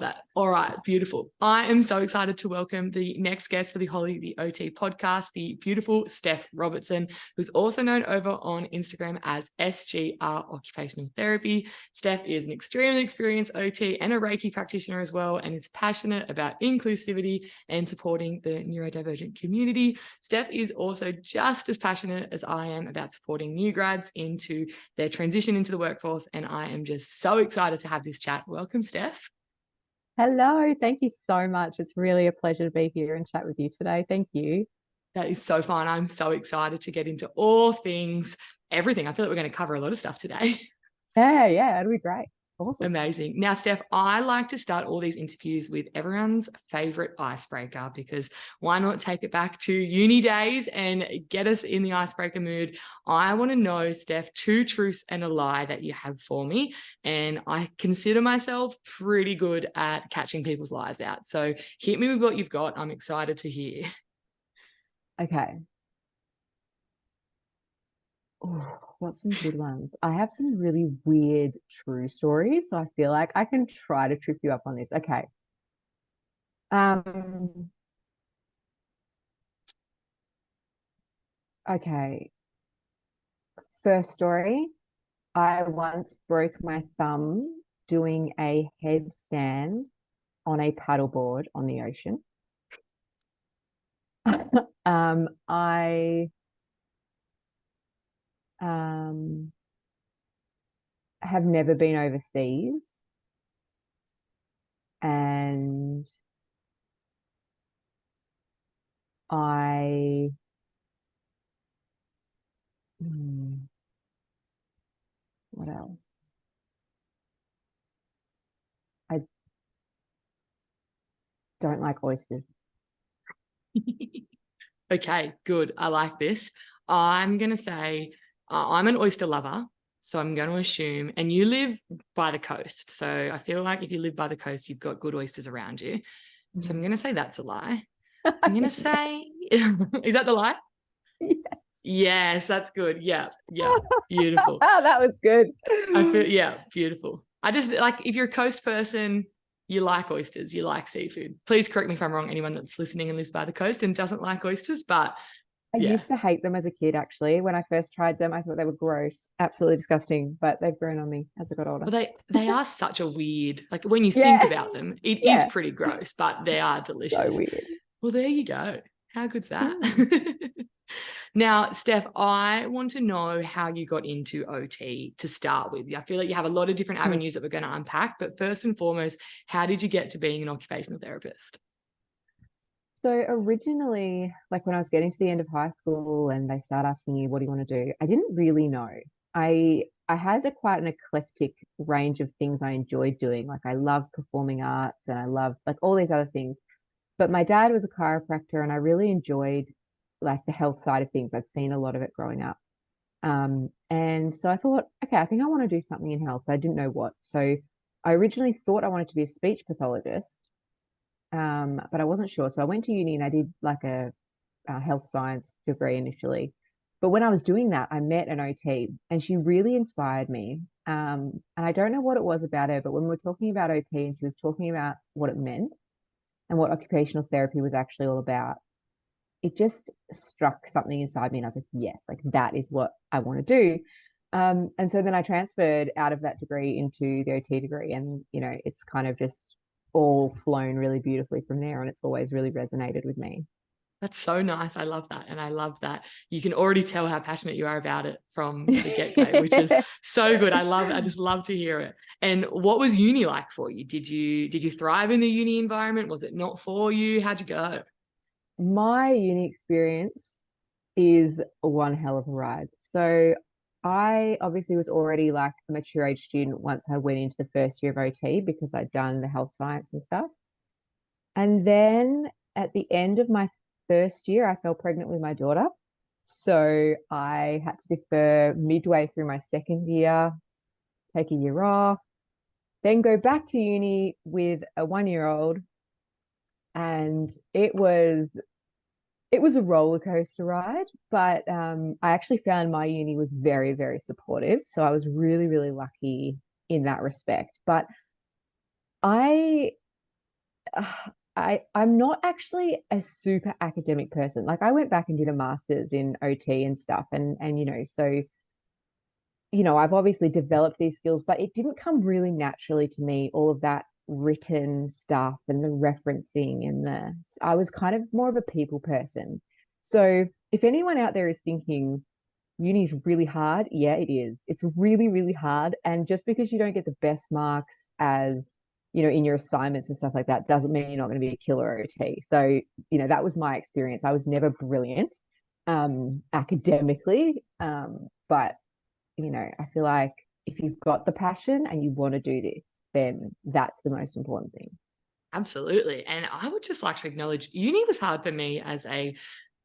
that. All right, beautiful. I am so excited to welcome the next guest for the Holly the OT podcast, the beautiful Steph Robertson, who's also known over on Instagram as SGR Occupational Therapy. Steph is an extremely experienced OT and a Reiki practitioner as well, and is passionate about inclusivity and supporting the neurodivergent community. Steph is also just as passionate as I am about supporting new grads into their transition into the workforce, and I am just so excited to have this chat. Welcome, Steph. Hello, thank you so much. It's really a pleasure to be here and chat with you today. Thank you. That is so fun. I'm so excited to get into all things, everything. I feel like we're going to cover a lot of stuff today. Yeah, it'll be great. Awesome. Amazing. Now, Steph, I like to start all these interviews with everyone's favorite icebreaker, because why not take it back to uni days and get us in the icebreaker mood? I want to know, Steph, 2 truths and a lie that you have for me. And I consider myself pretty good at catching people's lies out. So hit me with what you've got. I'm excited to hear. Okay. Oh, what's some good ones? I have some really weird true stories, so I feel like I can try to trip you up on this. Okay. Um, okay. First story. I once broke my thumb doing a headstand on a paddleboard on the ocean. I um have never been overseas, and I what else? I don't like oysters. Okay, good. I like this. I'm going to say I'm an oyster lover. So I'm going to assume, and you live by the coast. So I feel like if you live by the coast, you've got good oysters around you. So I'm going to say that's a lie. I'm going to say, is that the lie? Yes. Yes, that's good. Yeah, beautiful. That was good. I feel, yeah, beautiful. I just like, if you're a coast person, you like oysters, you like seafood. Please correct me if I'm wrong, anyone that's listening and lives by the coast and doesn't like oysters, but I yeah. used to hate them as a kid, actually. When I first tried them, I thought they were gross, absolutely disgusting, but they've grown on me as I got older. Well, they are such a weird, like when you think Yeah. about them, it is Yeah. pretty gross, but they are So delicious. weird. Well, there you go. How good's that? Mm. Now, Steph, I want to know how you got into OT to start with. I feel like you have a lot of different avenues that we're going to unpack, but first and foremost, how did you get to being an occupational therapist? So originally, like when I was getting to the end of high school and they start asking you, what do you want to do? I didn't really know. I had quite an eclectic range of things I enjoyed doing. Like I love performing arts and I love like all these other things. But my dad was a chiropractor and I really enjoyed like the health side of things. I'd seen a lot of it growing up. And so I thought, okay, I think I want to do something in health, but I didn't know what. So I originally thought I wanted to be a speech pathologist, but I wasn't sure. So I went to uni and I did like a health science degree initially. But when I was doing that, I met an OT and she really inspired me. And I don't know what it was about her, but when we were talking about OT and she was talking about what it meant and what occupational therapy was actually all about, it just struck something inside me. And I was like, yes, like that is what I want to do. And so then I transferred out of that degree into the OT degree. And, you know, it's kind of just all flown really beautifully from there. And it's always really resonated with me. That's so nice. I love that. And I love that you can already tell how passionate you are about it from the get-go, which is so good. I just love to hear it. And what was uni like for you? Did you thrive in the uni environment? Was it not for you? How'd you go? My uni experience is one hell of a ride. So I obviously was already like a mature age student once I went into the first year of OT because I'd done the health science and stuff. And then at the end of my first year, I fell pregnant with my daughter. So I had to defer midway through my second year, take a year off, then go back to uni with a 1 year old. And it was a roller coaster ride, but I actually found my uni was very, very supportive. So I was really, really lucky in that respect. But I I'm not actually a super academic person. Like I went back and did a master's in OT and stuff, and so I've obviously developed these skills, but it didn't come really naturally to me, all of that written stuff and the referencing I was kind of more of a people person. So if anyone out there is thinking uni is really hard, yeah, it is. It's really, really hard. And just because you don't get the best marks as, in your assignments and stuff like that, doesn't mean you're not going to be a killer OT. So, that was my experience. I was never brilliant academically. But I feel like if you've got the passion and you want to do this, then that's the most important thing. Absolutely. And I would just like to acknowledge uni was hard for me as a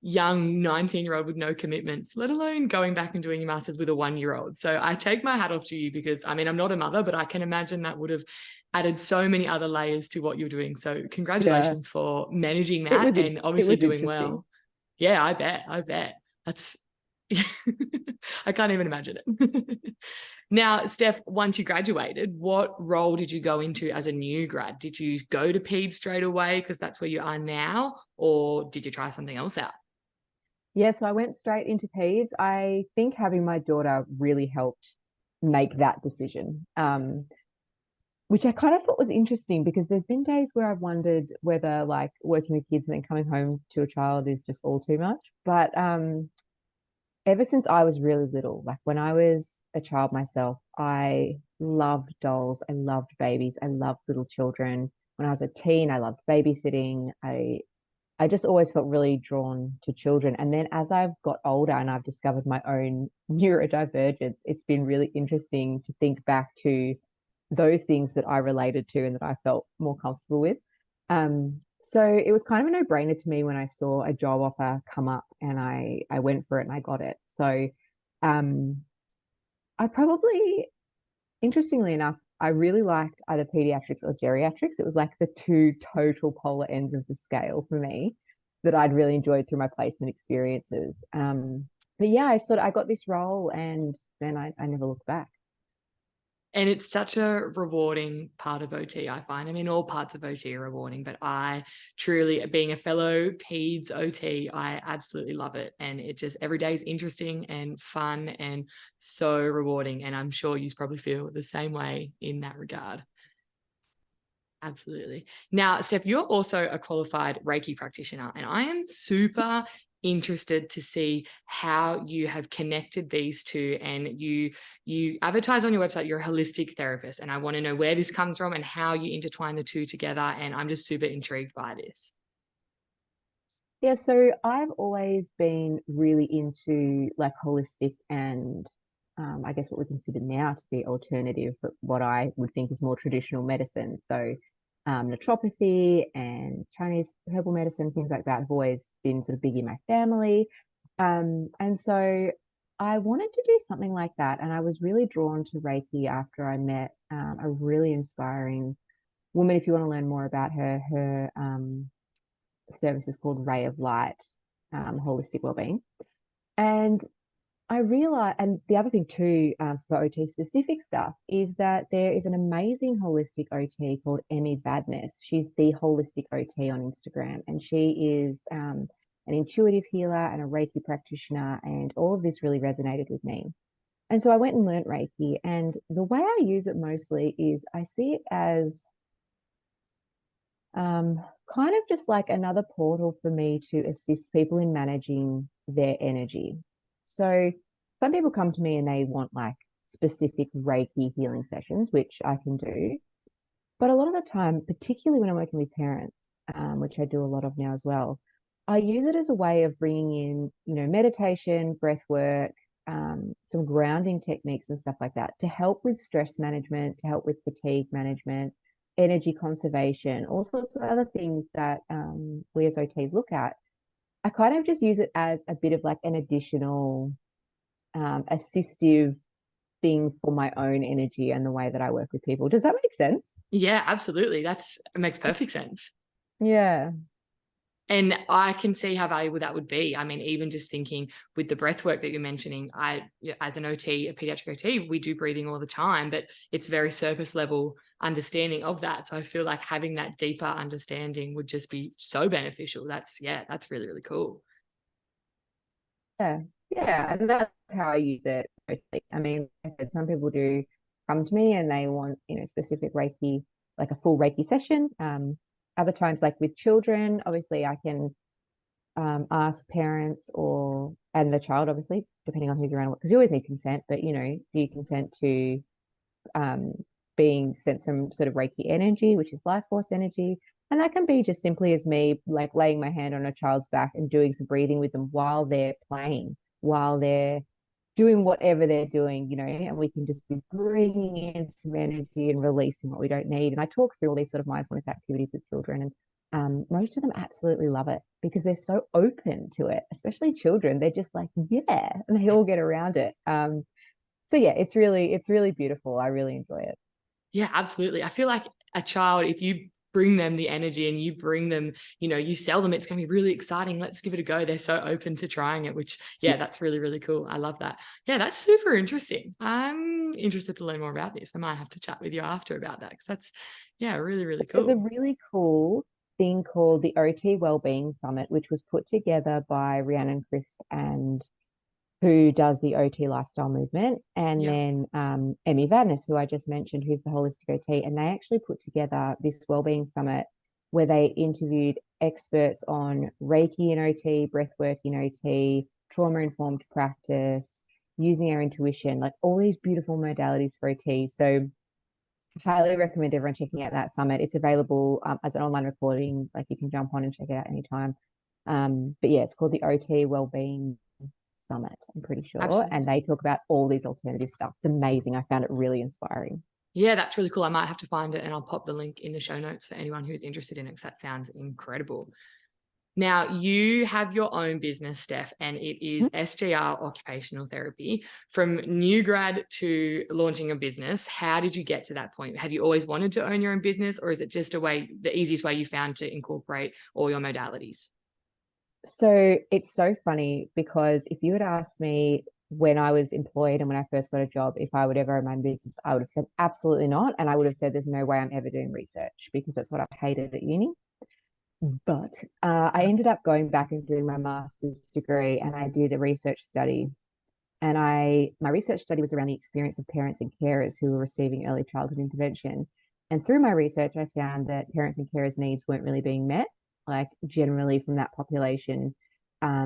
young 19-year-old with no commitments, let alone going back and doing your master's with a 1-year-old. So I take my hat off to you because, I mean, I'm not a mother, but I can imagine that would have added so many other layers to what you're doing. So Yeah, congratulations for managing it that was and it obviously was doing interesting. well. Yeah, I bet. That's I can't even imagine it. Now, Steph, once you graduated, what role did you go into as a new grad? Did you go to PED straight away because that's where you are now, or did you try something else out? Yeah, so I went straight into peds. I think having my daughter really helped make that decision. Which I kind of thought was interesting because there's been days where I've wondered whether like working with kids and then coming home to a child is just all too much. But ever since I was really little, like when I was a child myself, I loved dolls. I loved babies. I loved little children. When I was a teen, I loved babysitting. I just always felt really drawn to children. And then as I've got older and I've discovered my own neurodivergence, it's been really interesting to think back to those things that I related to and that I felt more comfortable with. So it was kind of a no-brainer to me when I saw a job offer come up and I went for it and I got it. So um, I probably, interestingly enough, I really liked either pediatrics or geriatrics. It was like the two total polar ends of the scale for me that I'd really enjoyed through my placement experiences. But yeah, I got this role and then I never looked back. And it's such a rewarding part of OT, I find. I mean, all parts of OT are rewarding, but I truly, being a fellow PEDS OT, I absolutely love it. And it just, every day is interesting and fun and so rewarding. And I'm sure you probably feel the same way in that regard. Absolutely. Now, Steph, you're also a qualified Reiki practitioner, and I am super interested to see how you have connected these two. And you advertise on your website you're a holistic therapist, and I want to know where this comes from and how you intertwine the two together. And I'm just super intrigued by this. Yeah, so I've always been really into like holistic and I guess what we consider now to be alternative, but what I would think is more traditional medicine. So naturopathy and Chinese herbal medicine, things like that have always been sort of big in my family. And so I wanted to do something like that. And I was really drawn to Reiki after I met a really inspiring woman. If you want to learn more about her, her service is called Ray of Light, Holistic Wellbeing. And I realized, and the other thing too, for OT specific stuff, is that there is an amazing holistic OT called Emmy Badness. She's the holistic OT on Instagram, and she is an intuitive healer and a Reiki practitioner, and all of this really resonated with me. And so I went and learned Reiki, and the way I use it mostly is I see it as kind of just like another portal for me to assist people in managing their energy. So some people come to me and they want like specific Reiki healing sessions, which I can do. But a lot of the time, particularly when I'm working with parents, which I do a lot of now as well, I use it as a way of bringing in, meditation, breath work, some grounding techniques and stuff like that to help with stress management, to help with fatigue management, energy conservation, all sorts of other things that we as OTs look at. I kind of just use it as a bit of like an additional assistive thing for my own energy and the way that I work with people. Does that make sense? Yeah, absolutely. It makes perfect sense. Yeah. And I can see how valuable that would be. I mean, even just thinking with the breath work that you're mentioning, as an OT, a pediatric OT, we do breathing all the time, but it's very surface level understanding of that. So I feel like having that deeper understanding would just be so beneficial. That's really, really cool. Yeah, yeah, and that's how I use it mostly. I mean, like I said, some people do come to me and they want, specific Reiki, like a full Reiki session. Other times, like with children, obviously I can ask parents and the child, obviously, depending on who's around, because you always need consent, but do you consent to um, being sent some sort of Reiki energy, which is life force energy. And that can be just simply as me like laying my hand on a child's back and doing some breathing with them while they're playing, while they're doing whatever they're doing, and we can just be bringing in some energy and releasing what we don't need. And I talk through all these sort of mindfulness activities with children, and most of them absolutely love it because they're so open to it, especially children. They're just like, yeah, and they all get around it. So yeah, it's really beautiful. I really enjoy it. Yeah, absolutely. I feel like a child, if you bring them the energy and you bring them, you sell them, it's going to be really exciting. Let's give it a go. They're so open to trying it, which, yeah, that's really, really cool. I love that. Yeah, that's super interesting. I'm interested to learn more about this. I might have to chat with you after about that because that's, yeah, really, really There's a cool. really cool thing called the OT Wellbeing Summit, which was put together by Rhiannon Crisp and who does the OT lifestyle movement, and Yeah. then Emmy Vadnais, who I just mentioned, who's the holistic OT, and they actually put together this wellbeing summit where they interviewed experts on Reiki in OT, breathwork in OT, trauma informed practice, using our intuition, like all these beautiful modalities for OT. So highly recommend everyone checking out that summit. It's available as an online recording, like you can jump on and check it out anytime. But yeah, it's called the OT Wellbeing Summit, I'm pretty sure. And Absolutely. they talk about all these alternative stuff. It's amazing. I found it really inspiring. Yeah, that's really cool. I might have to find it and I'll pop the link in the show notes for anyone who's interested in it because that sounds incredible. Now, you have your own business, Steph, and it is SGR Occupational Therapy. From new grad to launching a business, how did you get to that point? Have you always wanted to own your own business, or is it just the easiest way you found to incorporate all your modalities? So it's so funny because if you had asked me when I was employed and when I first got a job, if I would ever own my business, I would have said absolutely not. And I would have said there's no way I'm ever doing research because that's what I hated at uni. But I ended up going back and doing my master's degree and I did a research study. And my research study was around the experience of parents and carers who were receiving early childhood intervention. And through my research, I found that parents and carers' needs weren't really being met. Like generally from that population,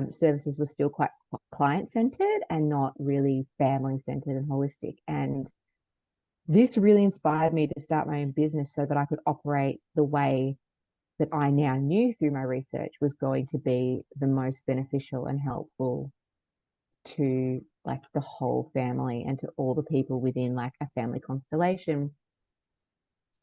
services were still quite client centered and not really family centered and holistic. And this really inspired me to start my own business so that I could operate the way that I now knew through my research was going to be the most beneficial and helpful to like the whole family and to all the people within like a family constellation.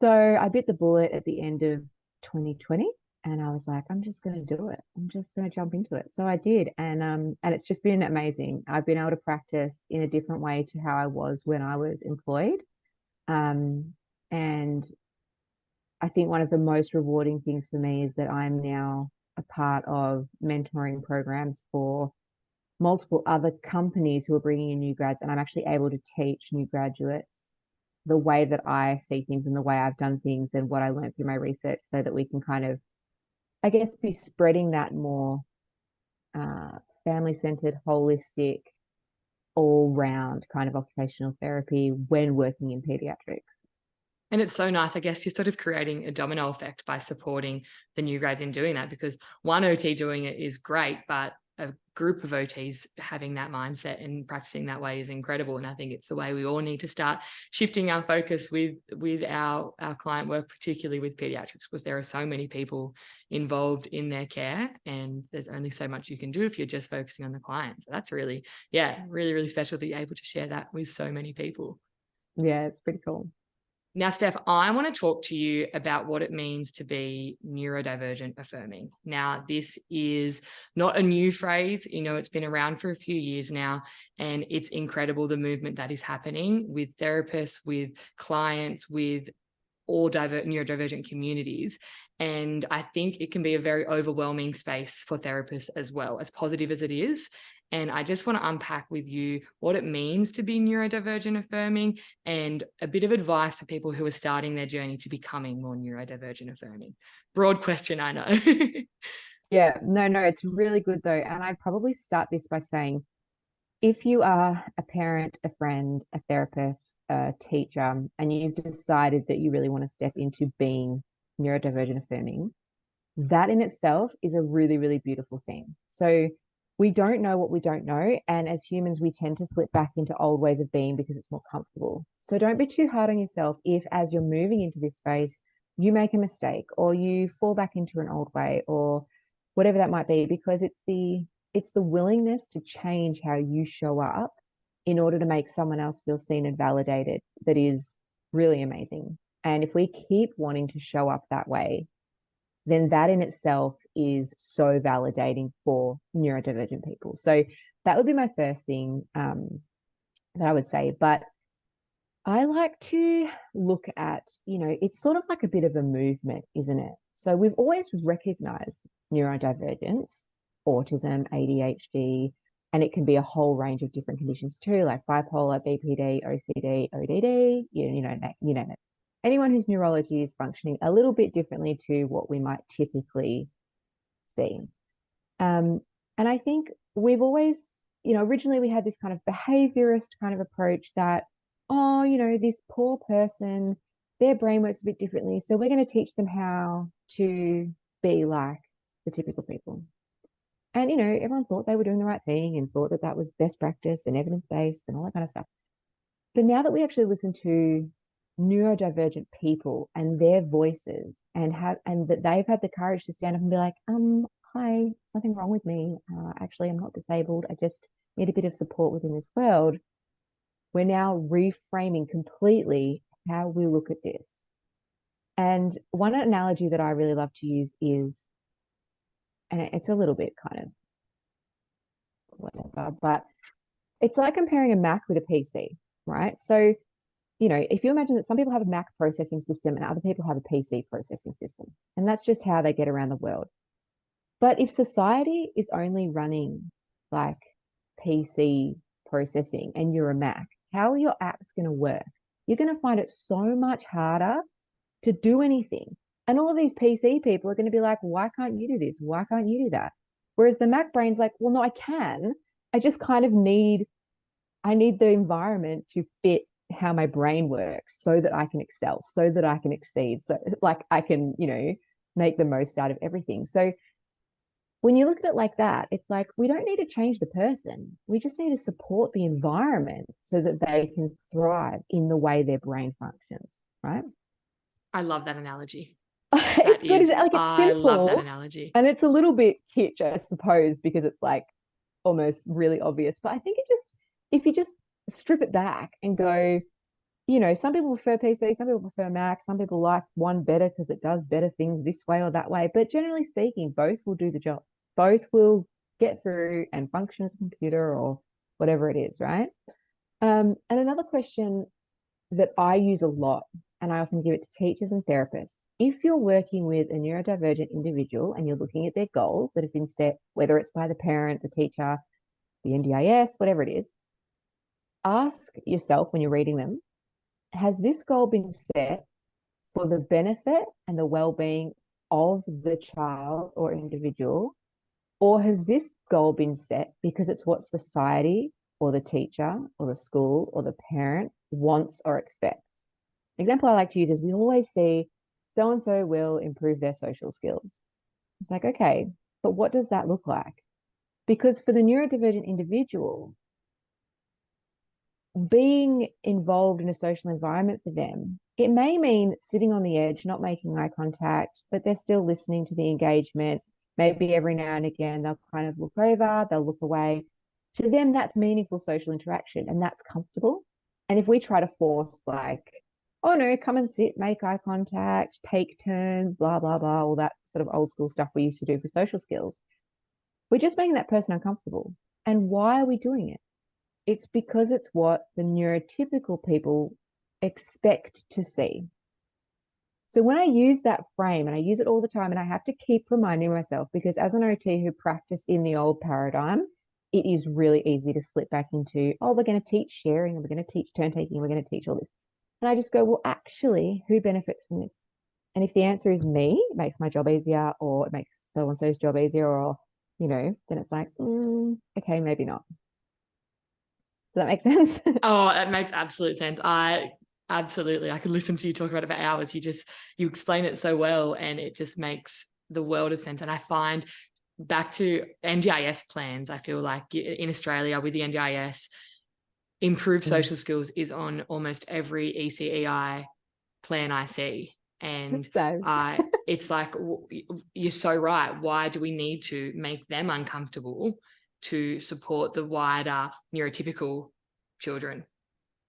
So I bit the bullet at the end of 2020 and I was like, I'm just going to do it. I'm just going to jump into it. So I did. And it's just been amazing. I've been able to practice in a different way to how I was when I was employed. And I think one of the most rewarding things for me is that I'm now a part of mentoring programs for multiple other companies who are bringing in new grads, and I'm actually able to teach new graduates the way that I see things and the way I've done things and what I learned through my research so that we can kind of, I guess, be spreading that more family centered, holistic, all round kind of occupational therapy when working in pediatrics. And it's so nice. I guess you're sort of creating a domino effect by supporting the new grads in doing that, because one OT doing it is great, but a group of OTs having that mindset and practicing that way is incredible. And I think it's the way we all need to start shifting our focus with our client work, particularly with pediatrics, because there are so many people involved in their care and there's only so much you can do if you're just focusing on the client. So that's really, really, really special that you're able to share that with so many people. Yeah, it's pretty cool. Now, Steph, I want to talk to you about what it means to be neurodivergent affirming. Now, this is not a new phrase. It's been around for a few years now, and it's incredible the movement that is happening with therapists, with clients, with all neurodivergent communities. And I think it can be a very overwhelming space for therapists as well, as positive as it is. And I just want to unpack with you what it means to be neurodivergent affirming and a bit of advice for people who are starting their journey to becoming more neurodivergent affirming. Broad question, I know. Yeah, no, it's really good though. And I'd probably start this by saying, if you are a parent, a friend, a therapist, a teacher, and you've decided that you really want to step into being neurodivergent affirming, that in itself is a really, really beautiful thing. So we don't know what we don't know. And as humans, we tend to slip back into old ways of being because it's more comfortable. So don't be too hard on yourself if, as you're moving into this space, you make a mistake or you fall back into an old way or whatever that might be, because it's the willingness to change how you show up in order to make someone else feel seen and validated that is really amazing. And if we keep wanting to show up that way, then that in itself is so validating for neurodivergent people. So that would be my first thing that I would say. But I like to look at, it's sort of like a bit of a movement, isn't it? So we've always recognized neurodivergence, autism, ADHD, and it can be a whole range of different conditions too, like bipolar, BPD, OCD, ODD, you name it. Anyone whose neurology is functioning a little bit differently to what we might typically see. And I think we've always, originally we had this kind of behaviorist kind of approach that, this poor person, their brain works a bit differently. So we're going to teach them how to be like the typical people. And, everyone thought they were doing the right thing and thought that that was best practice and evidence-based and all that kind of stuff. But now that we actually listen to neurodivergent people and their voices and that they've had the courage to stand up and be like, hi, something wrong with me. Actually, I'm not disabled. I just need a bit of support within this world. We're now reframing completely how we look at this. And one analogy that I really love to use is, and it's a little bit kind of whatever, but it's like comparing a Mac with a PC, right? So, if you imagine that some people have a Mac processing system and other people have a PC processing system, and that's just how they get around the world. But if society is only running like PC processing and you're a Mac, how are your apps going to work? You're going to find it so much harder to do anything. And all of these PC people are going to be like, why can't you do this? Why can't you do that? Whereas the Mac brain's like, well, no, I can. I just kind of need the environment to fit how my brain works so that I can excel, so that I can exceed, so like I can, make the most out of everything. So when you look at it like that, it's like we don't need to change the person. We just need to support the environment so that they can thrive in the way their brain functions, right? I love that analogy. It's good. It's I love that simple analogy. and it's a little bit kitsch, I suppose, because it's like almost really obvious. But I think if you just strip it back and go, some people prefer PC, some people prefer Mac, some people like one better because it does better things this way or that way. But generally speaking, both will do the job. Both will get through and function as a computer or whatever it is, right? And another question that I use a lot, and I often give it to teachers and therapists. If you're working with a neurodivergent individual and you're looking at their goals that have been set, whether it's by the parent, the teacher, the NDIS, whatever it is, ask yourself when you're reading them, has this goal been set for the benefit and the well-being of the child or individual? Or has this goal been set because it's what society or the teacher or the school or the parent wants or expects? An example I like to use is we always see so-and-so will improve their social skills. It's like, okay, but what does that look like? Because for the neurodivergent individual, being involved in a social environment for them, it may mean sitting on the edge, not making eye contact, but they're still listening to the engagement. Maybe every now and again, they'll kind of look over, they'll look away. To them, that's meaningful social interaction and that's comfortable. And if we try to force like, oh no, come and sit, make eye contact, take turns, blah, blah, blah, all that sort of old school stuff we used to do for social skills, we're just making that person uncomfortable. And why are we doing it? It's because it's what the neurotypical people expect to see. So when I use that frame, and I use it all the time, and I have to keep reminding myself, because as an OT who practiced in the old paradigm, it is really easy to slip back into, oh, we're going to teach sharing, and we're going to teach turn taking, and we're going to teach all this. And I just go, well, actually, who benefits from this? And if the answer is me, it makes my job easier, or it makes so and so's job easier, or, then it's like, okay, maybe not. Does that make sense? Oh, it makes absolute sense. Absolutely, I could listen to you talk about it for hours. You explain it so well, and it just makes the world of sense. And I find, back to NDIS plans, I feel like in Australia with the NDIS, improved social skills is on almost every ECEI plan I see. And So, it's like, you're so right. Why do we need to make them uncomfortable to support the wider neurotypical children?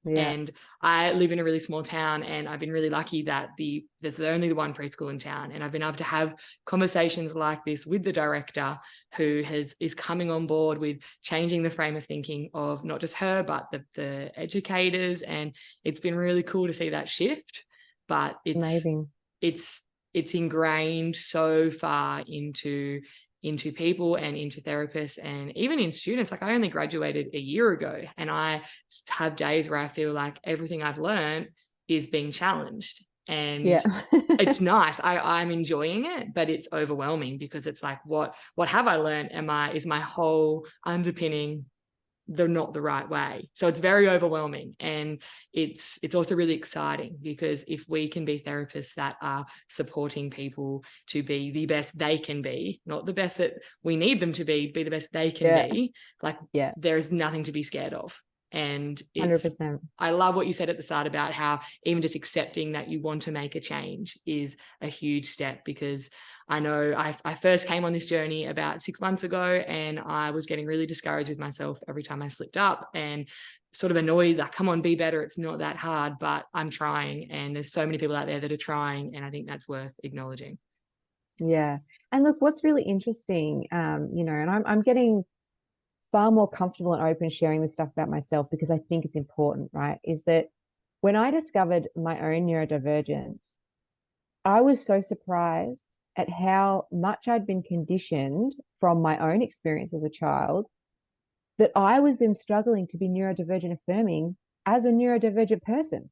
yeah, And I live in a really small town, and I've been really lucky that there's only the one preschool in town, and I've been able to have conversations like this with the director, who is coming on board with changing the frame of thinking of not just her but the educators. And it's been really cool to see that shift. But amazing. it's ingrained so far into people and into therapists and even in students. Like, I only graduated a year ago, and I have days where I feel like everything I've learned is being challenged. And Yeah. it's nice. I'm enjoying it, but it's overwhelming, because it's like, what have I learned? Is my whole underpinning not the right way? So it's very overwhelming. And it's also really exciting, because if we can be therapists that are supporting people to be the best they can be, not the best that we need them to be the best they can be, like, yeah, there's nothing to be scared of. And 100%. I love what you said at the start about how even just accepting that you want to make a change is a huge step. Because I know I first came on this journey about 6 months ago, and I was getting really discouraged with myself every time I slipped up, and sort of annoyed, like, come on, be better. It's not that hard, but I'm trying. And there's so many people out there that are trying. And I think that's worth acknowledging. Yeah. And look, what's really interesting, and I'm getting far more comfortable and open sharing this stuff about myself, because I think it's important, right? Is that when I discovered my own neurodivergence, I was so surprised at how much I'd been conditioned from my own experience as a child, that I was then struggling to be neurodivergent affirming as a neurodivergent person,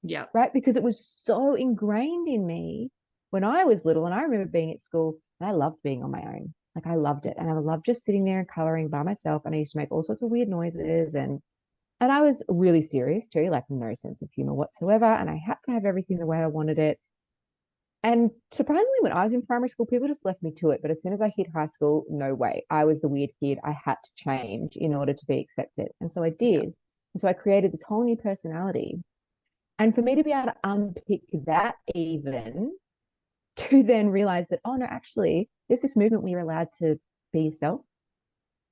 Yeah. right? Because it was so ingrained in me when I was little. And I remember being at school, and I loved being on my own. Like, I loved it. And I loved just sitting there and coloring by myself. And I used to make all sorts of weird noises. And I was really serious too, like no sense of humor whatsoever. And I had to have everything the way I wanted it. And surprisingly, when I was in primary school, people just left me to it. But as soon as I hit high school, no way. I was the weird kid. I had to change in order to be accepted. And so I Yeah. did. And so I created this whole new personality. And for me to be able to unpick that, even to then realize that, oh no, actually, there's this movement where you're allowed to be yourself.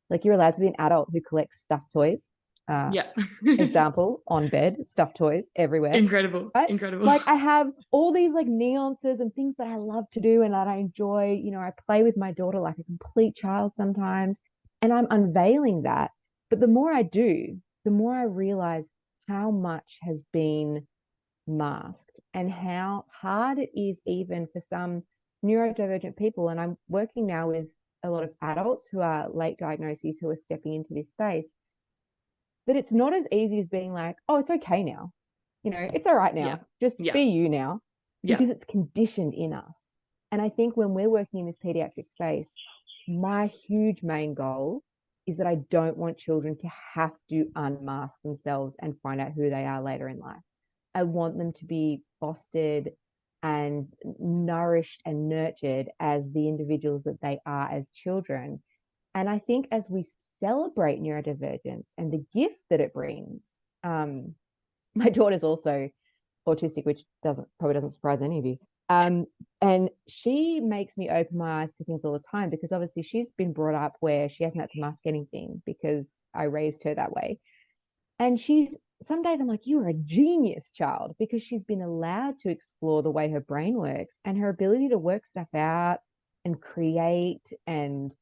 Like, you're allowed to be an adult who collects stuffed toys. Uh, Yeah. Example, on bed, stuffed toys everywhere. Incredible. Right? Incredible. Like, I have all these like nuances and things that I love to do and that I enjoy. I play with my daughter like a complete child sometimes, and I'm unveiling that. But the more I do, the more I realize how much has been masked and how hard it is even for some neurodivergent people. And I'm working now with a lot of adults who are late diagnoses who are stepping into this space, that it's not as easy as being like, oh, it's okay now. It's all right Yeah. now. Just Yeah. be you now, Yeah. because it's conditioned in us. And I think when we're working in this pediatric space, my huge main goal is that I don't want children to have to unmask themselves and find out who they are later in life. I want them to be fostered and nourished and nurtured as the individuals that they are as children. And I think as we celebrate neurodivergence and the gift that it brings, my daughter's also autistic, which probably doesn't surprise any of you. And she makes me open my eyes to things all the time, because obviously she's been brought up where she hasn't had to mask anything because I raised her that way. And some days I'm like, you're a genius child, because she's been allowed to explore the way her brain works and her ability to work stuff out and create and,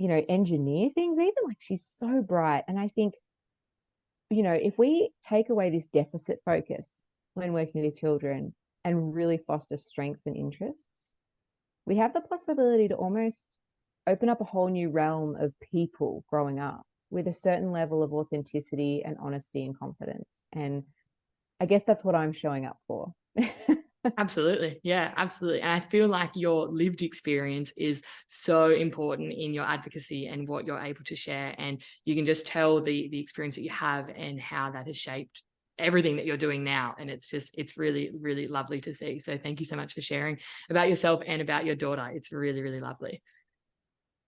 engineer things, even. Like, she's so bright. And I think, if we take away this deficit focus when working with children, and really foster strengths and interests, we have the possibility to almost open up a whole new realm of people growing up with a certain level of authenticity and honesty and confidence. And I guess that's what I'm showing up for. Absolutely. Yeah, absolutely. And I feel like your lived experience is so important in your advocacy and what you're able to share. And you can just tell the experience that you have and how that has shaped everything that you're doing now. And it's really, really lovely to see. So thank you so much for sharing about yourself and about your daughter. It's really, really lovely.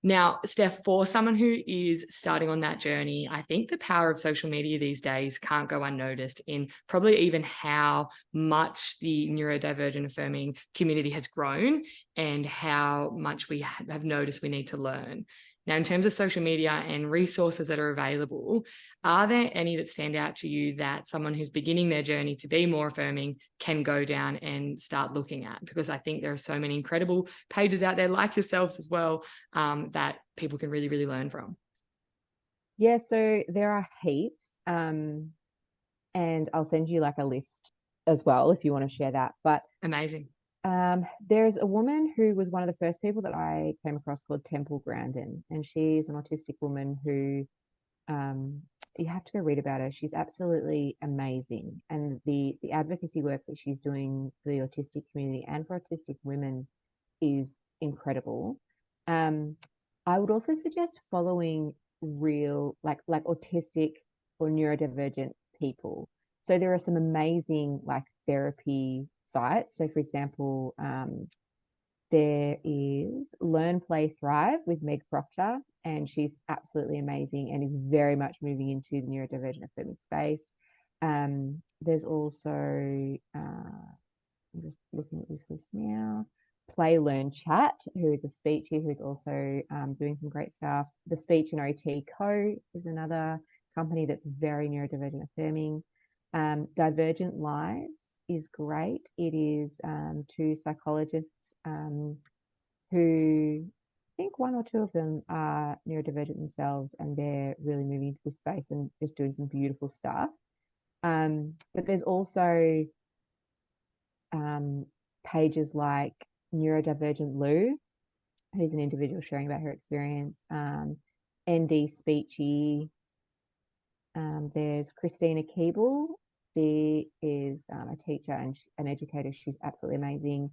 Now, Steph, for someone who is starting on that journey, I think the power of social media these days can't go unnoticed in probably even how much the neurodivergent affirming community has grown and how much we have noticed we need to learn. Now, in terms of social media and resources that are available, are there any that stand out to you that someone who's beginning their journey to be more affirming can go down and start looking at? Because I think there are so many incredible pages out there like yourselves as well, that people can really, really learn from. Yeah, so there are heaps. And I'll send you like a list as well if you want to share that. But Amazing. there's a woman who was one of the first people that I came across called Temple Grandin, and she's an autistic woman who you have to go read about her. She's absolutely amazing, and the advocacy work that she's doing for the autistic community and for autistic women is incredible. I would also suggest following real like autistic or neurodivergent people. So there are some amazing like therapy sites. So for example, there is Learn, Play, Thrive with Meg Proctor, and she's absolutely amazing and is very much moving into the neurodivergent affirming space. There's also, I'm just looking at this list now, Play, Learn, Chat, who is a speaker who's also doing some great stuff. The Speech and OT Co. is another company that's very neurodivergent affirming. Divergent Lives is great. It is two psychologists who I think one or two of them are neurodivergent themselves, and they're really moving into this space and just doing some beautiful stuff. But there's also pages like Neurodivergent Lou, who's an individual sharing about her experience. ND Speechy. There's Christina Keeble. She is a teacher and an educator. She's absolutely amazing.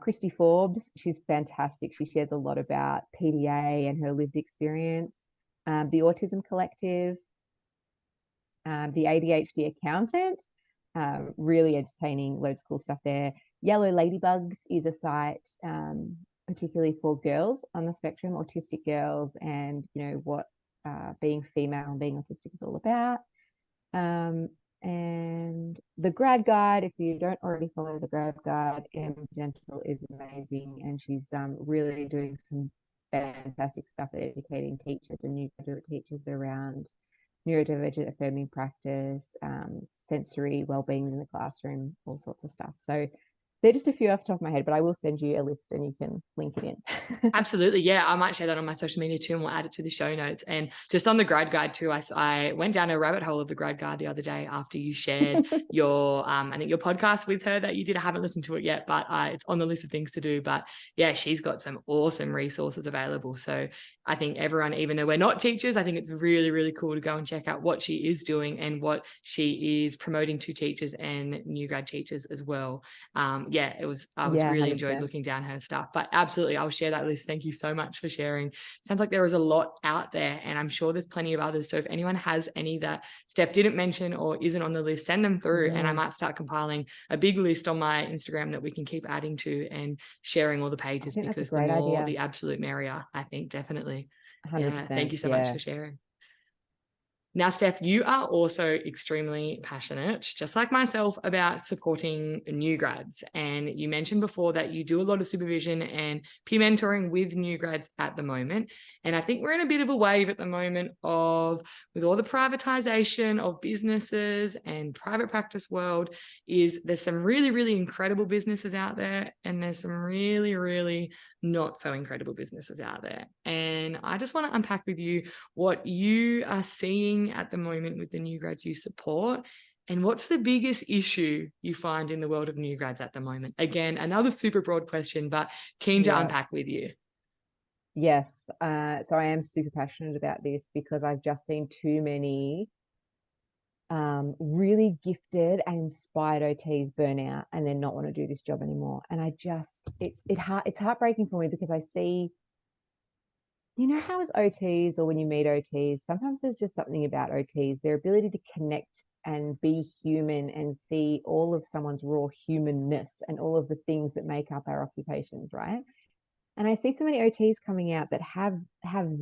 Christy Forbes, she's fantastic. She shares a lot about PDA and her lived experience. The Autism Collective, the ADHD Accountant, really entertaining, loads of cool stuff there. Yellow Ladybugs is a site particularly for girls on the spectrum, autistic girls, and you know what being female and being autistic is all about. And the Grad Guide, if you don't already follow the Grad Guide, Em Gentle is amazing, and she's really doing some fantastic stuff at educating teachers and new graduate teachers around neurodivergent affirming practice, sensory well-being in the classroom, all sorts of stuff. So they're just a few off the top of my head, but I will send you a list and you can link it in. Absolutely. Yeah, I might share that on my social media too, and we'll add it to the show notes. And just on the Grad Guide too, I went down a rabbit hole of the Grad Guide the other day after you shared your, I think your podcast with her that you did. I haven't listened to it yet, but it's on the list of things to do. But yeah, she's got some awesome resources available. So I think everyone, even though we're not teachers, I think it's really, really cool to go and check out what she is doing and what she is promoting to teachers and new grad teachers as well. Yeah, I was really 100%. enjoyed looking down her stuff. But absolutely, I'll share that list. Thank you so much for sharing. Sounds like there is a lot out there, and I'm sure there's plenty of others. So if anyone has any that Steph didn't mention or isn't on the list, send them through, and I might start compiling a big list on my Instagram that we can keep adding to and sharing all the pages, because the more, the absolute merrier, I think, definitely. 100%. Yeah, thank you so much for sharing. Now, Steph, you are also extremely passionate, just like myself, about supporting new grads. And you mentioned before that you do a lot of supervision and peer mentoring with new grads at the moment. And I think we're in a bit of a wave at the moment of, with all the privatization of businesses and private practice world, is there's some really, really incredible businesses out there, and there's some really, really not so incredible businesses out there. And I just want to unpack with you what you are seeing at the moment with the new grads you support, And what's the biggest issue you find in the world of new grads at the moment? Again, another super broad question, but keen to unpack with you. Yes. So I am super passionate about this because I've just seen too many really gifted and inspired OTs burn out and then not want to do this job anymore. And it's heartbreaking for me because I see, you know how as OTs or when you meet OTs, sometimes there's just something about OTs, their ability to connect and be human and see all of someone's raw humanness and all of the things that make up our occupations, right? And I see so many OTs coming out that have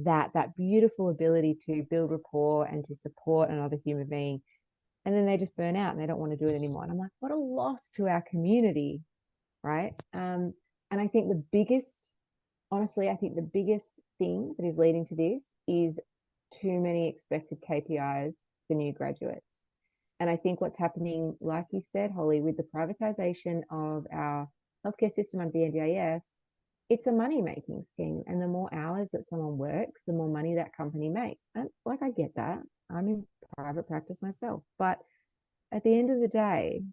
that beautiful ability to build rapport and to support another human being. And then they just burn out and they don't want to do it anymore. And I'm like, what a loss to our community, right? And I think honestly, I think the biggest thing that is leading to this is too many expected KPIs for new graduates. And I think what's happening, like you said, Holly, with the privatization of our healthcare system under the NDIS, it's a money-making scheme. And the more hours that someone works, the more money that company makes. And like, I get that. I'm in private practice myself. But at the end of the day,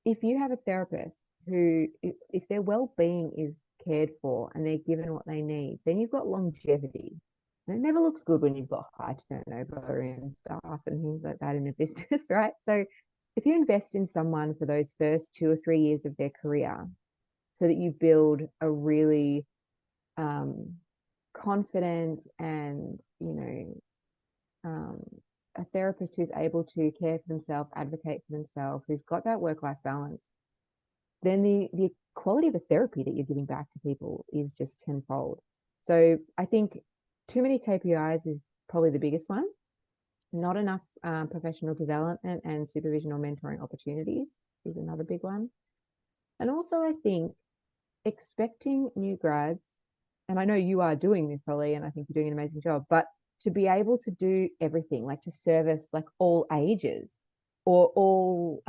if you have a therapist who, if their well-being is cared for and they're given what they need, then you've got longevity. And it never looks good when you've got high turnover in staff and things like that in a business, right? So if you invest in someone for those first 2 or 3 years of their career so that you build a really confident and, a therapist who's able to care for themselves, advocate for themselves, who's got that work-life balance, then the quality of the therapy that you're giving back to people is just tenfold. So I think too many KPIs is probably the biggest one. Not enough professional development and supervision or mentoring opportunities is another big one. And also I think expecting new grads, and I know you are doing this, Holly, and I think you're doing an amazing job, but to be able to do everything, like to service like all ages or all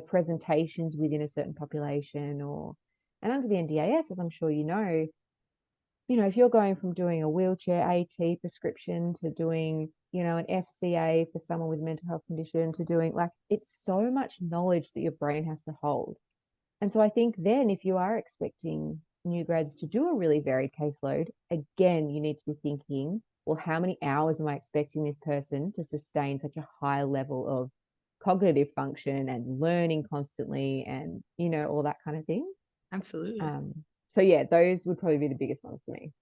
presentations within a certain population, and under the NDIS, as I'm sure if you're going from doing a wheelchair AT prescription to doing, an FCA for someone with a mental health condition to doing, like, it's so much knowledge that your brain has to hold. And so I think then if you are expecting new grads to do a really varied caseload, again, you need to be thinking, well, how many hours am I expecting this person to sustain such a high level of cognitive function and learning constantly and, all that kind of thing? Absolutely. So yeah, those would probably be the biggest ones for me.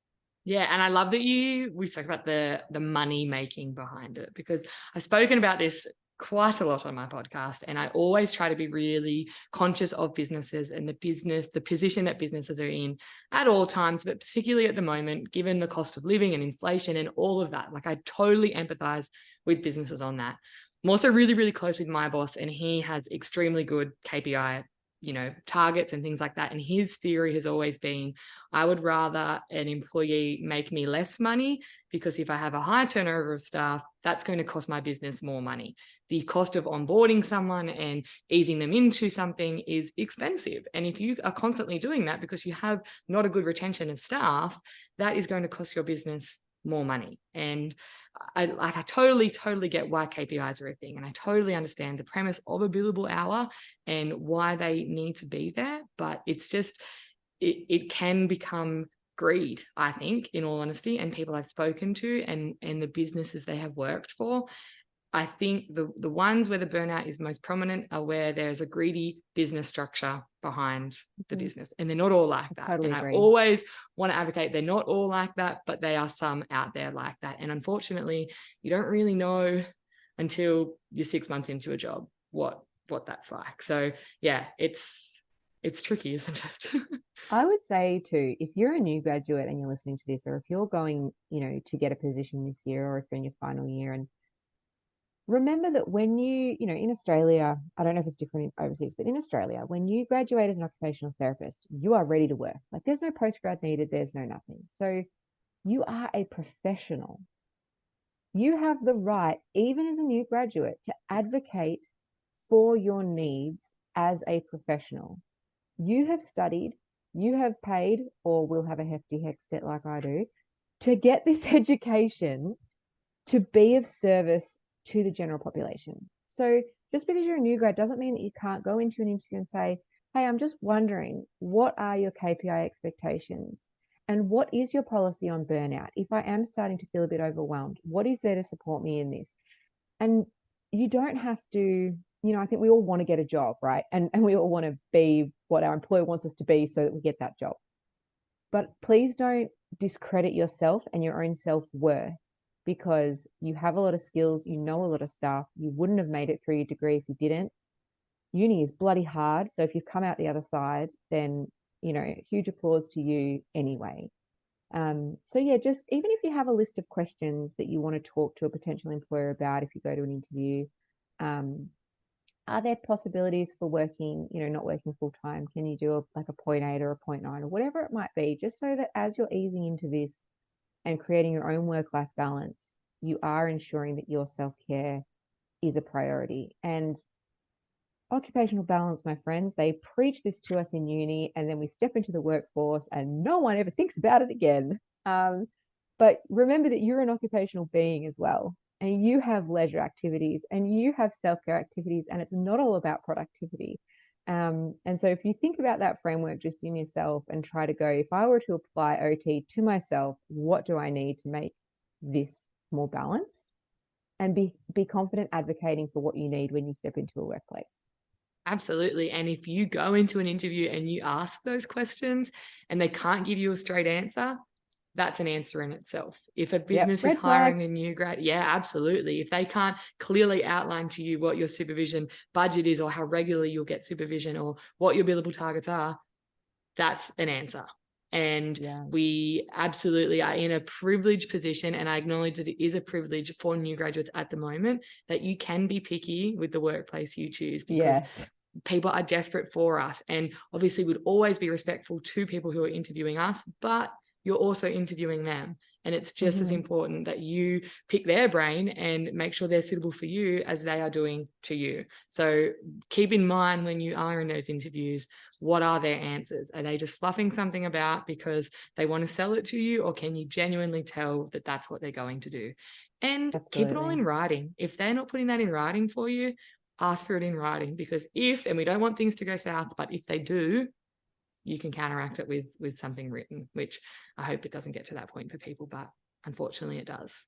Yeah, and I love that we spoke about the money making behind it, because I've spoken about this quite a lot on my podcast, and I always try to be really conscious of businesses and the position that businesses are in at all times, but particularly at the moment, given the cost of living and inflation and all of that. Like, I totally empathize with businesses on that. I'm also really, really close with my boss, and he has extremely good KPI targets and things like that. And his theory has always been, I would rather an employee make me less money, because if I have a high turnover of staff, that's going to cost my business more money. The cost of onboarding someone and easing them into something is expensive. And if you are constantly doing that because you have not a good retention of staff, that is going to cost your business more money. And I totally get why KPIs are a thing. And I totally understand the premise of a billable hour and why they need to be there. But it's just, it can become greed, I think, in all honesty. And people I've spoken to and the businesses they have worked for, I think the ones where the burnout is most prominent are where there's a greedy business structure behind the business. And they're not all like that. Totally and agree. I always want to advocate they're not all like that, but they are some out there like that. And unfortunately, you don't really know until you're 6 months into a job what that's like. So yeah, it's tricky, isn't it? I would say too, if you're a new graduate and you're listening to this, or if you're going, to get a position this year, or if you're in your final year, and remember that when in Australia, I don't know if it's different overseas, but in Australia, when you graduate as an occupational therapist, you are ready to work. Like, there's no postgrad needed, there's no nothing. So you are a professional. You have the right, even as a new graduate, to advocate for your needs as a professional. You have studied, you have paid, or will have a hefty HECS debt like I do, to get this education to be of service to the general population. So just because you're a new grad doesn't mean that you can't go into an interview and say, hey, I'm just wondering, what are your KPI expectations? And what is your policy on burnout? If I am starting to feel a bit overwhelmed, what is there to support me in this? And you don't have to, I think we all want to get a job, right? And we all want to be what our employer wants us to be so that we get that job. But please don't discredit yourself and your own self-worth, because you have a lot of skills, you know a lot of stuff. You wouldn't have made it through your degree if you didn't. Uni is bloody hard. So if you've come out the other side, then, huge applause to you anyway. So yeah, just even if you have a list of questions that you want to talk to a potential employer about if you go to an interview, are there possibilities for working, not working full time? Can you do like a 0.8 or a 0.9 or whatever it might be, just so that as you're easing into this and creating your own work-life balance, you are ensuring that your self-care is a priority. And occupational balance, my friends, they preach this to us in uni, and then we step into the workforce and no one ever thinks about it again. But remember that you're an occupational being as well, and you have leisure activities and you have self-care activities, and it's not all about productivity. And so if you think about that framework just in yourself and try to go, if I were to apply OT to myself, what do I need to make this more balanced? And be confident advocating for what you need when you step into a workplace. Absolutely. And if you go into an interview and you ask those questions and they can't give you a straight answer, that's an answer in itself. If a business is hiring a new grad, yeah, absolutely. If they can't clearly outline to you what your supervision budget is or how regularly you'll get supervision or what your billable targets are, that's an answer. And we absolutely are in a privileged position. And I acknowledge that it is a privilege for new graduates at the moment that you can be picky with the workplace you choose, because people are desperate for us. And obviously we'd always be respectful to people who are interviewing us, but you're also interviewing them. And it's just as important that you pick their brain and make sure they're suitable for you as they are doing to you. So keep in mind when you are in those interviews, what are their answers? Are they just fluffing something about because they want to sell it to you? Or can you genuinely tell that that's what they're going to do? And keep it all in writing. If they're not putting that in writing for you, ask for it in writing, because and we don't want things to go south, but if they do, you can counteract it with something written, which I hope it doesn't get to that point for people, but unfortunately it does.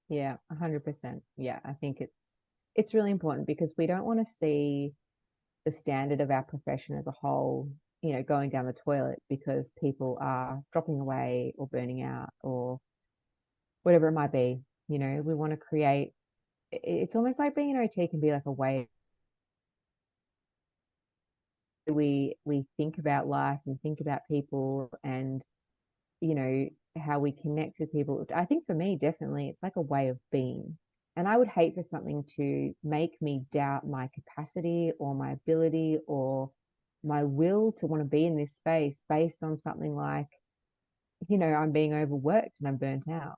Yeah, 100%. Yeah, I think it's really important, because we don't want to see the standard of our profession as a whole, going down the toilet because people are dropping away or burning out or whatever it might be. We want to create, it's almost like being an OT can be like a way we think about life and think about people, and how we connect with people. I think for me, definitely, it's like a way of being. And I would hate for something to make me doubt my capacity or my ability or my will to want to be in this space based on something like, I'm being overworked and I'm burnt out.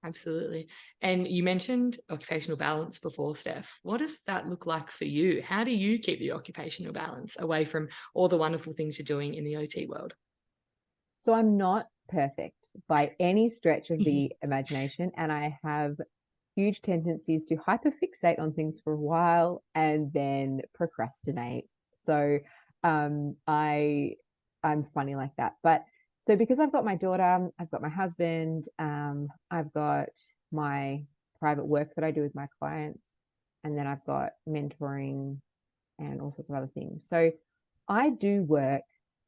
Absolutely. And you mentioned occupational balance before, Steph. What does that look like for you? How do you keep the occupational balance away from all the wonderful things you're doing in the OT world? So I'm not perfect by any stretch of the imagination, and I have huge tendencies to hyperfixate on things for a while and then procrastinate. So I'm funny like that. But so because I've got my daughter, I've got my husband, I've got my private work that I do with my clients, and then I've got mentoring and all sorts of other things. So I do work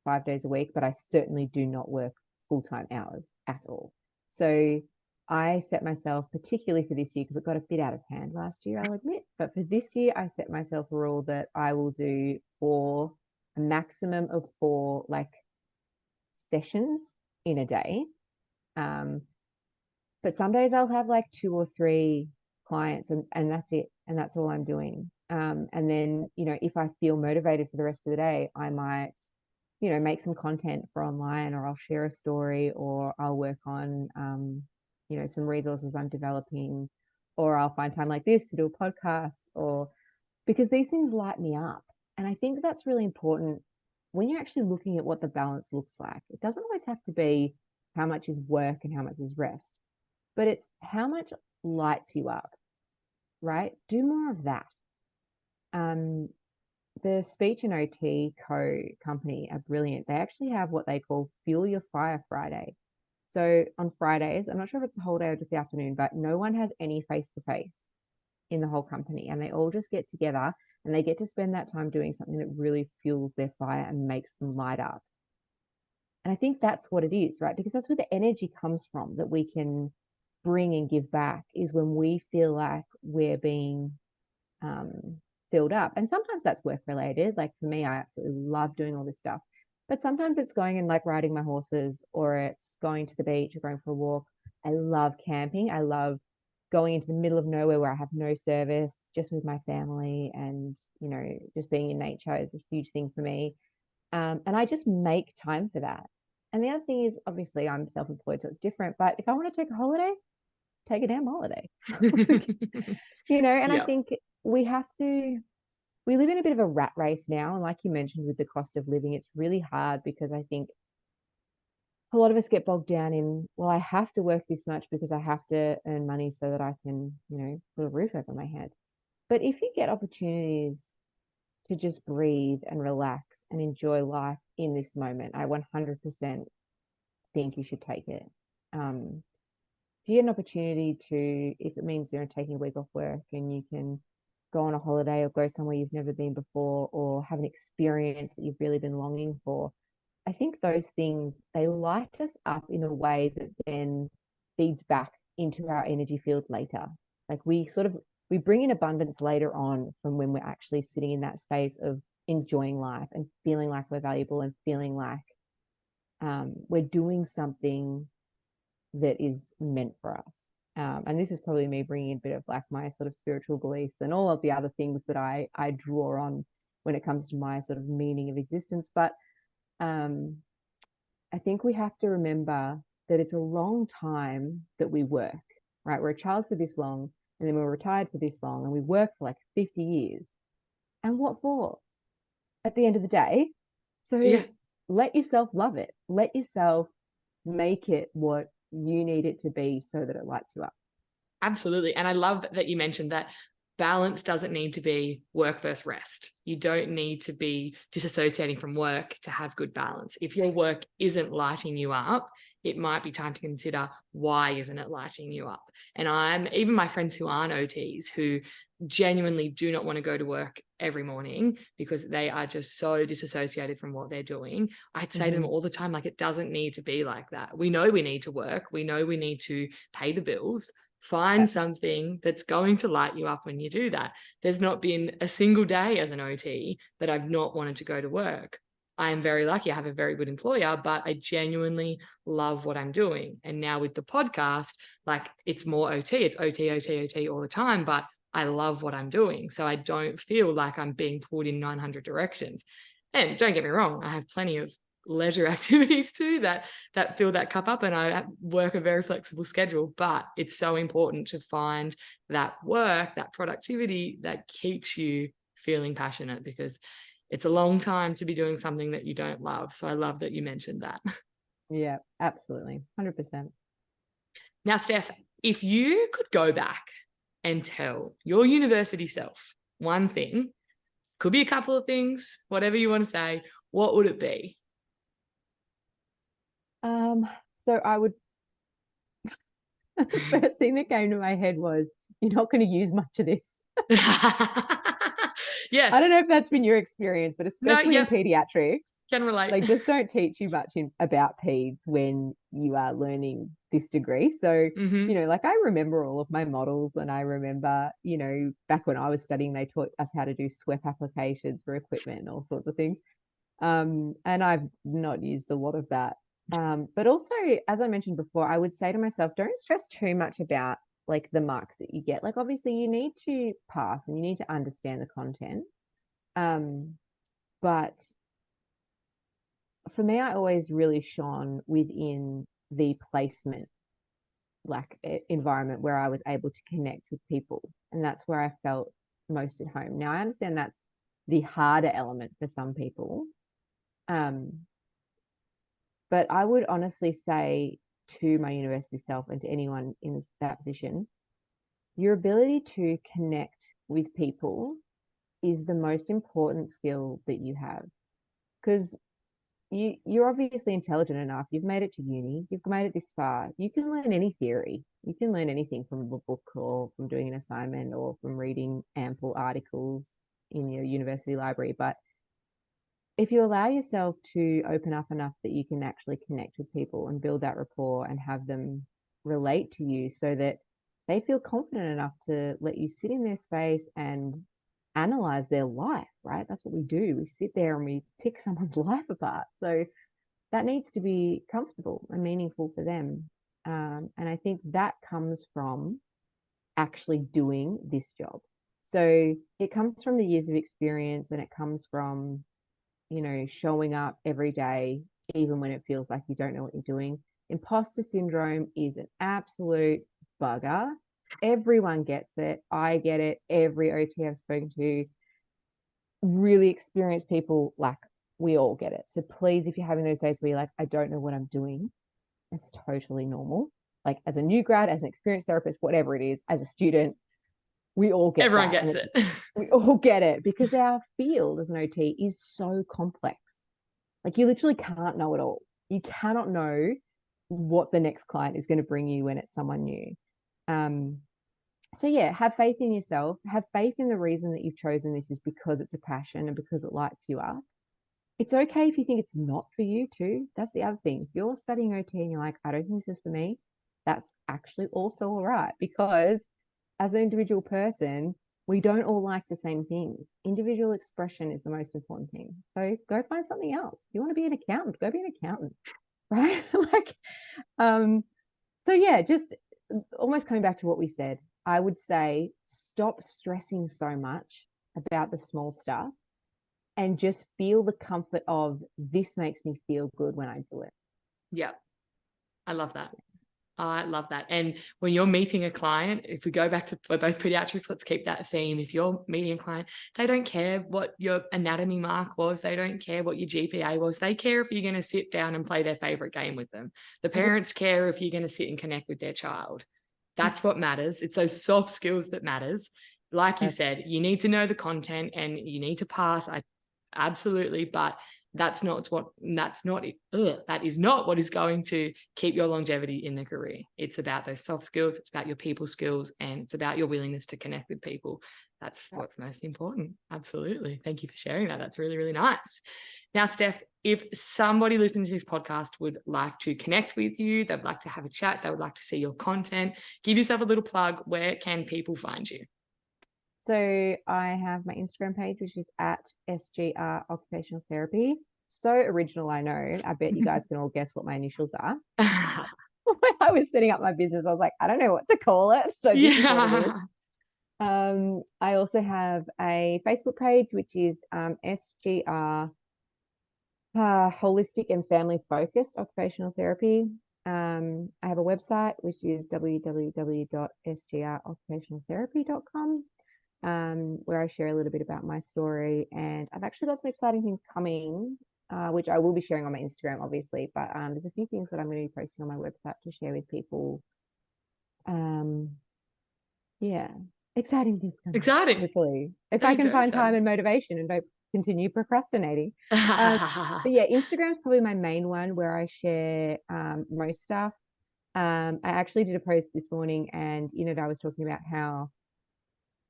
5 days a week, but I certainly do not work full-time hours at all. So I set myself, particularly for this year, because it got a bit out of hand last year, I'll admit, but for this year, I set myself a rule that I will do a maximum of 4 sessions in a day. But some days I'll have 2 or 3 clients, and that's it. And that's all I'm doing. And then, if I feel motivated for the rest of the day, I might, make some content for online, or I'll share a story, or I'll work on, some resources I'm developing, or I'll find time like this to do a podcast, or because these things light me up. And I think that's really important when you're actually looking at what the balance looks like. It doesn't always have to be how much is work and how much is rest, but it's how much lights you up. right? Do more of that. Um, the Speech and OT company are brilliant. They actually have what they call Fuel Your Fire Friday. So on Fridays, I'm not sure if it's the whole day or just the afternoon, but no one has any face to face in the whole company. And they all just get together and they get to spend that time doing something that really fuels their fire and makes them light up. And I think that's what it is, right? Because that's where the energy comes from that we can bring and give back, is when we feel like we're being um, filled up. And sometimes that's work related. Like for me, I absolutely love doing all this stuff. But sometimes it's going and like riding my horses, or it's going to the beach or going for a walk. I love camping. I love going into the middle of nowhere where I have no service, just with my family, and, you know, just being in nature is a huge thing for me. And I just make time for that. And the other thing is, obviously, I'm self employed, so it's different. But if I want to take a holiday, take a damn holiday. You know, and I Yeah, think we have to, we live in a bit of a rat race now. And like you mentioned, with the cost of living, it's really hard because I think a lot of us get bogged down in, well, I have to work this much because I have to earn money so that I can, you know, put a roof over my head. But if you get opportunities to just breathe and relax and enjoy life in this moment, I 100% think you should take it. If you get an opportunity to, if it means, you know, taking a week off work and you can go on a holiday or go somewhere you've never been before, or have an experience that you've really been longing for, I think those things, they light us up in a way that then feeds back into our energy field later. Like we sort of, we bring in abundance later on from when we're actually sitting in that space of enjoying life and feeling like we're valuable and feeling like we're doing something that is meant for us. And this is probably me bringing in a bit of like my sort of spiritual beliefs and all of the other things that I draw on when it comes to my sort of meaning of existence. But um, I think we have to remember that it's a long time that we work, right? We're a child for this long, and then we're retired for this long, and we work for like 50 years. And what for? At the end of the day. So yeah. let yourself love it. Let yourself make it what you need it to be so that it lights you up. Absolutely. And I love that you mentioned that balance doesn't need to be work versus rest. You don't need to be disassociating from work to have good balance. If your work isn't lighting you up, it might be time to consider, why isn't it lighting you up? And I'm, even my friends who aren't OTs, who genuinely do not want to go to work every morning because they are just so disassociated from what they're doing, I'd say to them all the time, like, it doesn't need to be like that. We know we need to work. We know we need to pay the bills. Find something that's going to light you up when you do that. There's not been a single day as an OT that I've not wanted to go to work. I am very lucky. I have a very good employer, but I genuinely love what I'm doing. And now with the podcast, like, it's more OT. It's OT, OT, OT all the time, but I love what I'm doing. So I don't feel like I'm being pulled in 900 directions. And don't get me wrong, I have plenty of leisure activities too that fill that cup up, and I work a very flexible schedule. But it's so important to find that work, that productivity that keeps you feeling passionate, because it's a long time to be doing something that you don't love. So I love that you mentioned that. Yeah, absolutely. 100%. Now, Steph, if you could go back and tell your university self one thing, could be a couple of things, whatever you want to say, what would it be? Um, so I would, the first thing that came to my head was, you're not going to use much of this. I don't Yes. know if that's been your experience, but No, especially in yep. pediatrics, Can relate. they just don't teach you much about peds when you are learning this degree. So, Mm-hmm. you know, like I remember all of my models, and I remember, you know, back when I was studying, they taught us how to do SWEP applications for equipment and all sorts of things. And I've not used a lot of that. But also, as I mentioned before, I would say to myself, don't stress too much about like the marks that you get. Like, obviously, you need to pass and you need to understand the content. Um, but for me, I always really shone within the placement, like environment where I was able to connect with people. And that's where I felt most at home. Now, I understand that's the harder element for some people. Um, But I would honestly say to my university self and to anyone in that position, your ability to connect with people is the most important skill that you have, because you're obviously intelligent enough. You've made it to uni. You've made it this far. You can learn any theory. You can learn anything from a book or from doing an assignment or from reading ample articles in your university library. But if you allow yourself to open up enough that you can actually connect with people and build that rapport and have them relate to you so that they feel confident enough to let you sit in their space and analyze their life, right? That's what we do. We sit there and we pick someone's life apart. So that needs to be comfortable and meaningful for them. And I think that comes from actually doing this job. So it comes from the years of experience, and it comes from, showing up every day, even when it feels like you don't know what you're doing. Imposter syndrome is an absolute bugger. Everyone gets it. I get it. Every OT I've spoken to, really experienced people, like, we all get it. So please, if you're having those days where you're like, I don't know what I'm doing, it's totally normal. Like, as a new grad, as an experienced therapist, whatever it is, as a student, we all get Everyone that. gets it. We all get it, because our field as an OT is so complex. Like, you literally can't know it all. You cannot know what the next client is going to bring you when it's someone new. So yeah, have faith in yourself. Have faith in the reason that you've chosen this is because it's a passion and because it lights you up. It's okay if you think it's not for you too. That's the other thing. If you're studying OT and you're like, I don't think this is for me, that's actually also all right, because as an individual person, we don't all like the same things. Individual expression is the most important thing. So go find something else. If you want to be an accountant, go be an accountant, right? So yeah, just almost coming back to what we said, I would say stop stressing so much about the small stuff and just feel the comfort of, this makes me feel good when I do it. Yeah, I love that. I love that. And when you're meeting a client, if we go back to, we're both pediatrics, let's keep that theme. If you're meeting a client, they don't care what your anatomy mark was. They don't care what your GPA was. They care if you're going to sit down and play their favorite game with them. The parents care if you're going to sit and connect with their child. That's what matters. It's those soft skills that matters. Like you said, you need to know the content and you need to pass. Absolutely. But that is not what is going to keep your longevity in the career. It's about those soft skills. It's about your people skills, and it's about your willingness to connect with people. That's what's most important. Absolutely. Thank you for sharing that. That's really, really nice. Now, Steph, if somebody listening to this podcast would like to connect with you, they'd like to have a chat, they would like to see your content, give yourself a little plug. Where can people find you? So I have my Instagram page, which is at SGR Occupational Therapy. So original, I know. I bet you guys can all guess what my initials are. When I was setting up my business, I was like, I don't know what to call it. So this is what it is. I also have a Facebook page, which is SGR Holistic and Family Focused Occupational Therapy. I have a website, which is www.sgroccupationaltherapy.com. Where I share a little bit about my story. And I've actually got some exciting things coming, which I will be sharing on my Instagram, obviously. But there's a few things that I'm going to be posting on my website to share with people. Yeah, exciting things coming. Exciting. Hopefully, if That I is can very find exciting. time and motivation and don't continue procrastinating. But yeah, Instagram is probably my main one where I share most stuff. I actually did a post this morning, and I was talking about how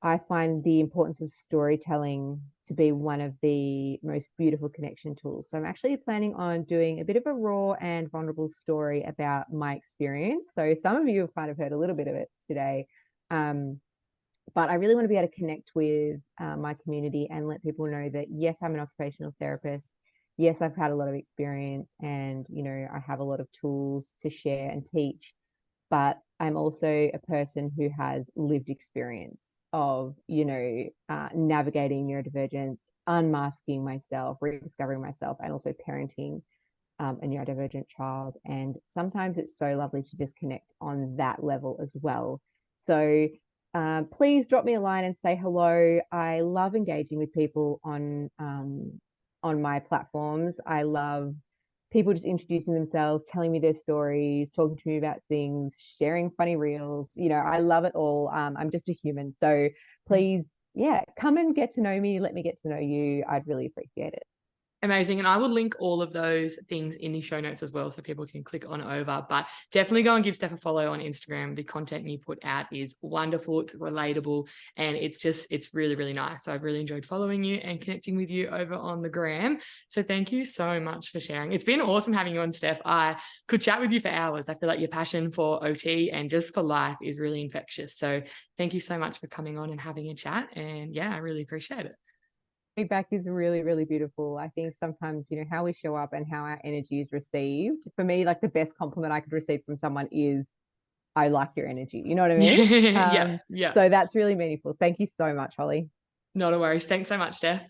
I find the importance of storytelling to be one of the most beautiful connection tools. So I'm actually planning on doing a bit of a raw and vulnerable story about my experience. So some of you have kind of heard a little bit of it today. But I really want to be able to connect with my community and let people know that, yes, I'm an occupational therapist. Yes, I've had a lot of experience, and, I have a lot of tools to share and teach. But I'm also a person who has lived experience of, navigating neurodivergence, unmasking myself, rediscovering myself, and also parenting a neurodivergent child. And sometimes it's so lovely to just connect on that level as well. So please drop me a line and say hello. I love engaging with people on my platforms. I love people just introducing themselves, telling me their stories, talking to me about things, sharing funny reels. I love it all. I'm just a human. So please, yeah, come and get to know me. Let me get to know you. I'd really appreciate it. Amazing. And I will link all of those things in the show notes as well, so people can click on over. But definitely go and give Steph a follow on Instagram. The content you put out is wonderful, it's relatable, and it's really, really nice. So I've really enjoyed following you and connecting with you over on the gram. So thank you so much for sharing. It's been awesome having you on, Steph. I could chat with you for hours. I feel like your passion for OT and just for life is really infectious. So thank you so much for coming on and having a chat. And yeah, I really appreciate it. Feedback is really, really beautiful. I think sometimes, how we show up and how our energy is received. For me, like the best compliment I could receive from someone is, I like your energy. You know what I mean? Yeah, yeah. So that's really meaningful. Thank you so much, Holly. Not a worries. Thanks so much, Steph.